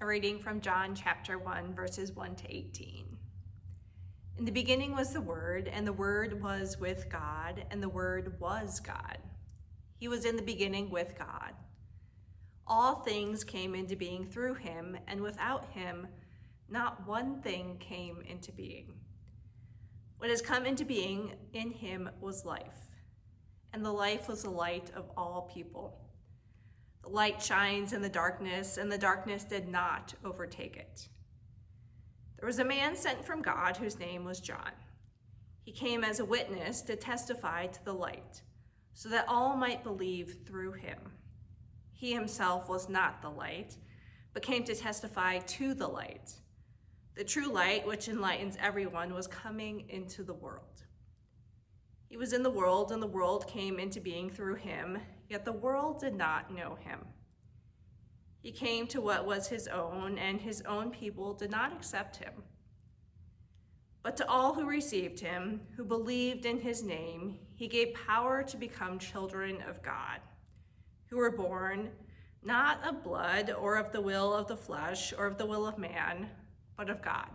A reading from John chapter 1, verses 1 to 18. In the beginning was the Word, and the Word was with God, and the Word was God. He was in the beginning with God. All things came into being through him, and without him, not one thing came into being. What has come into being in him was life, and the life was the light of all people. The light shines in the darkness, and the darkness did not overtake it. There was a man sent from God whose name was John. He came as a witness to testify to the light, so that all might believe through him. He himself was not the light, but came to testify to the light. The true light, which enlightens everyone, was coming into the world. He was in the world, and the world came into being through him, yet the world did not know him. He came to what was his own, and his own people did not accept him. But to all who received him, who believed in his name, he gave power to become children of God, who were born not of blood or of the will of the flesh or of the will of man, but of God.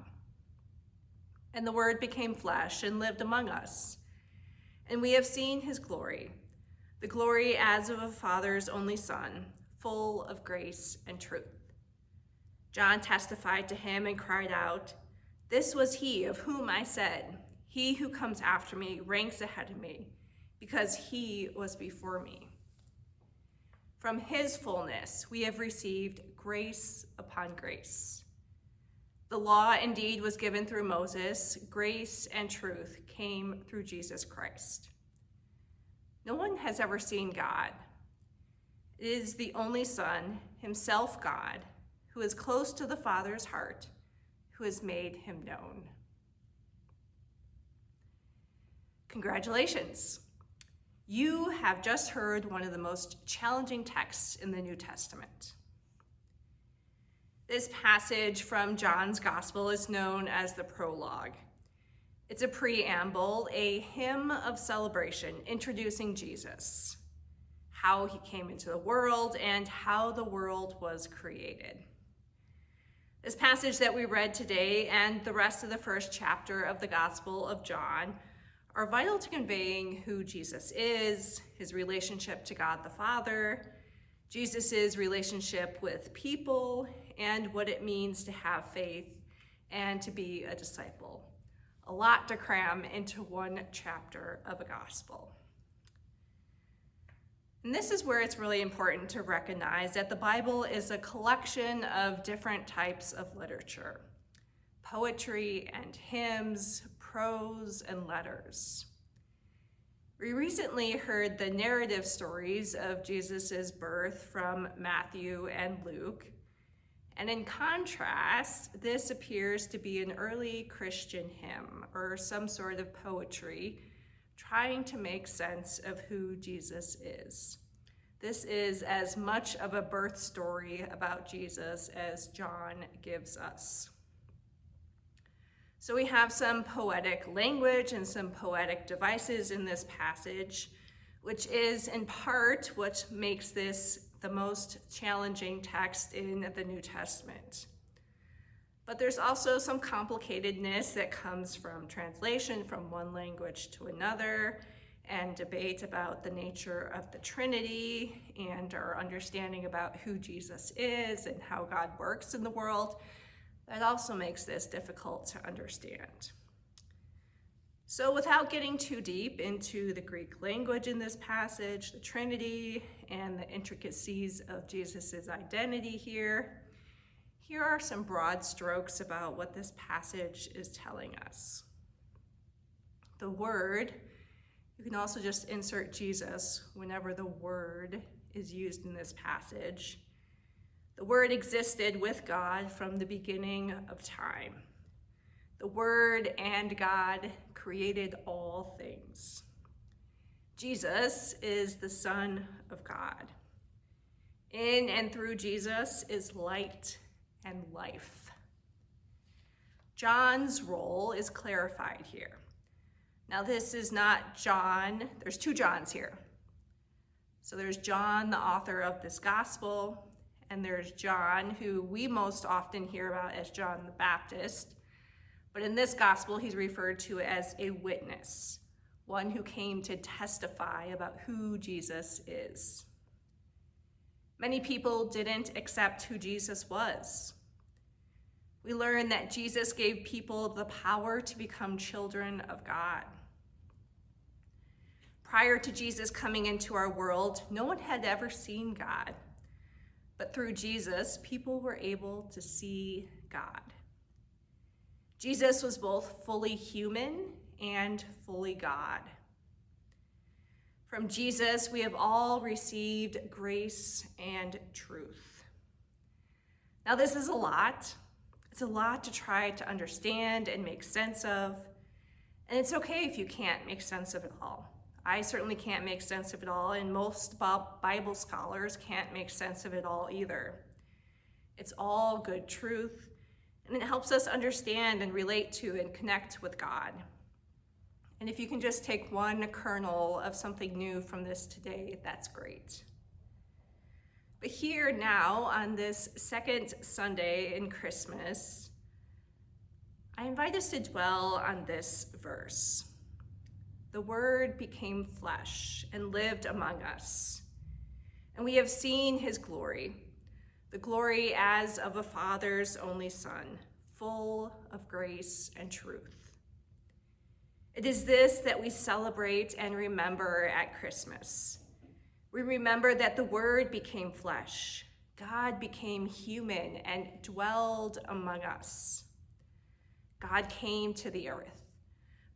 And the Word became flesh and lived among us. And we have seen his glory, the glory as of a Father's only Son, full of grace and truth. John testified to him and cried out, "This was he of whom I said, 'He who comes after me ranks ahead of me, because he was before me.' From his fullness we have received grace upon grace. The law indeed was given through Moses. Grace and truth came through Jesus Christ. No one has ever seen God. It is the only Son, himself God, who is close to the Father's heart, who has made him known." Congratulations. You have just heard one of the most challenging texts in the New Testament. This passage from John's Gospel is known as the prologue. It's a preamble, a hymn of celebration introducing Jesus, how he came into the world, and how the world was created. This passage that we read today and the rest of the first chapter of the Gospel of John are vital to conveying who Jesus is, his relationship to God the Father, Jesus' relationship with people, and what it means to have faith and to be a disciple. A lot to cram into one chapter of a gospel. And this is where it's really important to recognize that the Bible is a collection of different types of literature: poetry and hymns, prose and letters. We recently heard the narrative stories of Jesus' birth from Matthew and Luke. And in contrast, this appears to be an early Christian hymn or some sort of poetry trying to make sense of who Jesus is. This is as much of a birth story about Jesus as John gives us. So we have some poetic language and some poetic devices in this passage, which is in part what makes this the most challenging text in the New Testament. But there's also some complicatedness that comes from translation from one language to another, and debate about the nature of the Trinity and our understanding about who Jesus is and how God works in the world. That also makes this difficult to understand. So without getting too deep into the Greek language in this passage, the Trinity, and the intricacies of Jesus' identity here are some broad strokes about what this passage is telling us. The Word, you can also just insert Jesus whenever the word is used in this passage. The Word existed with God from the beginning of time. The Word and God created all things. Jesus is the Son of God. In and through Jesus is light and life. John's role is clarified here. Now, this is not John. There's two Johns here. So there's John, the author of this gospel, and there's John, who we most often hear about as John the Baptist. But in this gospel, he's referred to as a witness, one who came to testify about who Jesus is. Many people didn't accept who Jesus was. We learn that Jesus gave people the power to become children of God. Prior to Jesus coming into our world, no one had ever seen God. But through Jesus, people were able to see God. Jesus was both fully human and fully God. From Jesus, we have all received grace and truth. Now, this is a lot. It's a lot to try to understand and make sense of. And it's okay if you can't make sense of it all. I certainly can't make sense of it all, and most Bible scholars can't make sense of it all either. It's all good truth, and it helps us understand and relate to and connect with God. And if you can just take one kernel of something new from this today, that's great. But here now, on this second Sunday in Christmas, I invite us to dwell on this verse. The Word became flesh and lived among us, and we have seen his glory, the glory as of a Father's only Son, full of grace and truth. It is this that we celebrate and remember at Christmas. We remember that the Word became flesh, God became human and dwelled among us. God came to the earth,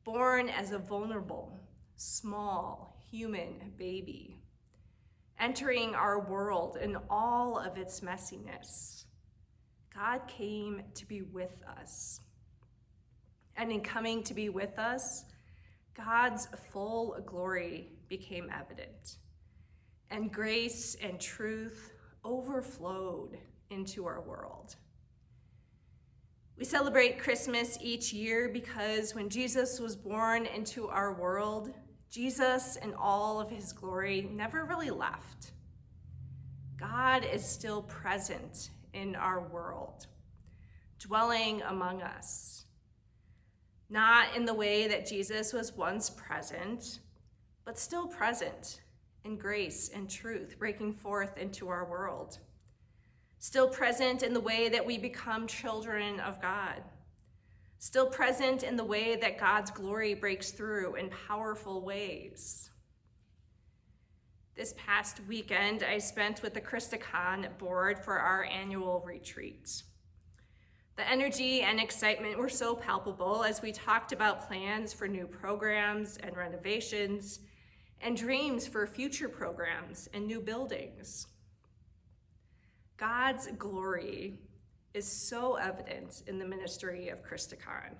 born as a vulnerable, small, human baby, entering our world in all of its messiness. God came to be with us. And in coming to be with us, God's full glory became evident, and grace and truth overflowed into our world. We celebrate Christmas each year because when Jesus was born into our world, Jesus and all of his glory never really left. God is still present in our world, dwelling among us. Not in the way that Jesus was once present, but still present in grace and truth, breaking forth into our world. Still present in the way that we become children of God. Still present in the way that God's glory breaks through in powerful ways. This past weekend, I spent with the Christicon board for our annual retreat. The energy and excitement were so palpable as we talked about plans for new programs and renovations and dreams for future programs and new buildings. God's glory is so evident in the ministry of Christicon.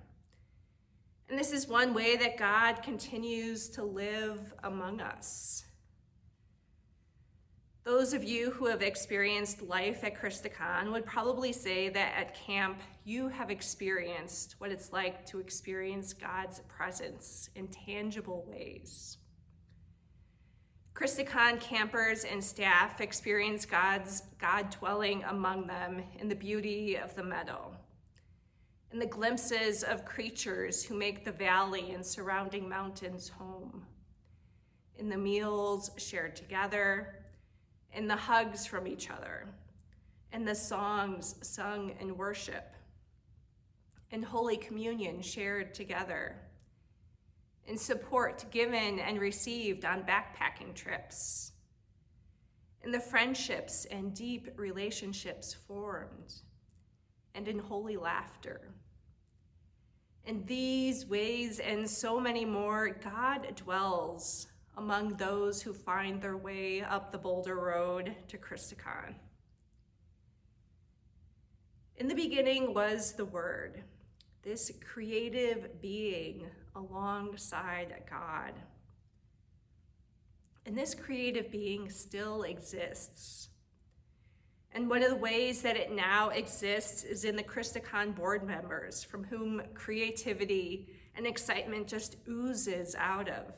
And this is one way that God continues to live among us. Those of you who have experienced life at Christicon would probably say that at camp, you have experienced what it's like to experience God's presence in tangible ways. Christicon campers and staff experience God dwelling among them in the beauty of the meadow, in the glimpses of creatures who make the valley and surrounding mountains home, in the meals shared together, in the hugs from each other, in the songs sung in worship, in Holy Communion shared together, in support given and received on backpacking trips, in the friendships and deep relationships formed, and in holy laughter. In these ways and so many more, God dwells among those who find their way up the Boulder Road to Christicon. In the beginning was the Word, this creative being alongside God. And this creative being still exists. And one of the ways that it now exists is in the Christicon board members, from whom creativity and excitement just oozes out of.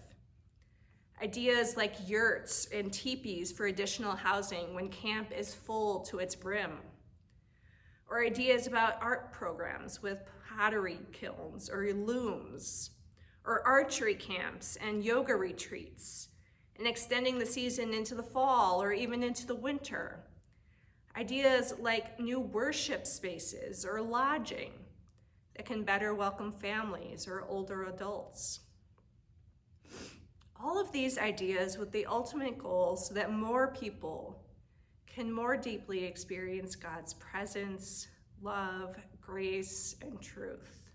Ideas like yurts and teepees for additional housing when camp is full to its brim. Or ideas about art programs with pottery kilns or looms, or archery camps and yoga retreats, and extending the season into the fall or even into the winter. Ideas like new worship spaces or lodging that can better welcome families or older adults. All of these ideas with the ultimate goal so that more people can more deeply experience God's presence, love, grace, and truth.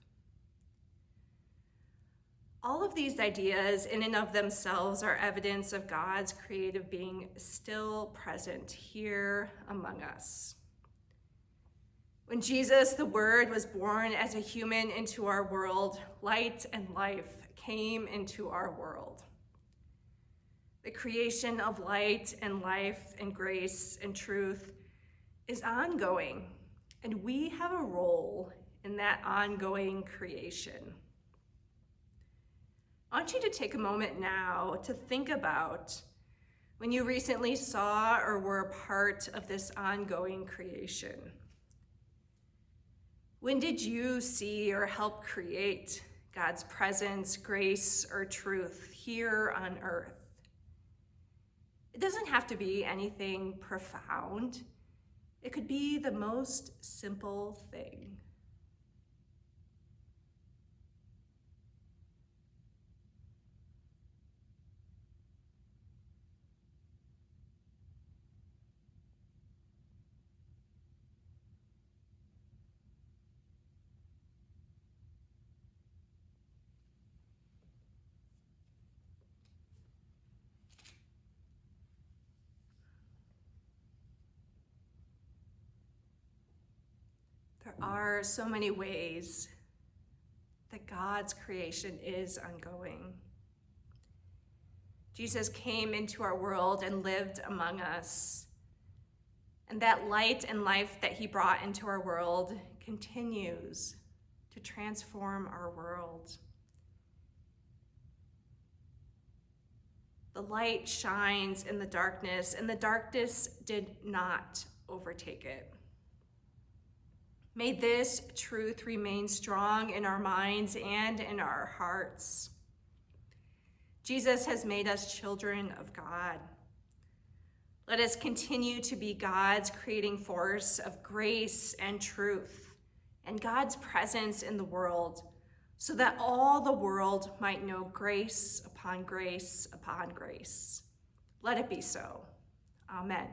All of these ideas in and of themselves are evidence of God's creative being still present here among us. When Jesus, the Word, was born as a human into our world, light and life came into our world. The creation of light and life and grace and truth is ongoing, and we have a role in that ongoing creation. I want you to take a moment now to think about when you recently saw or were a part of this ongoing creation. When did you see or help create God's presence, grace, or truth here on earth? It doesn't have to be anything profound. It could be the most simple thing. There are so many ways that God's creation is ongoing. Jesus came into our world and lived among us. And that light and life that he brought into our world continues to transform our world. The light shines in the darkness, and the darkness did not overtake it. May this truth remain strong in our minds and in our hearts. Jesus has made us children of God. Let us continue to be God's creating force of grace and truth and God's presence in the world so that all the world might know grace upon grace upon grace. Let it be so. Amen.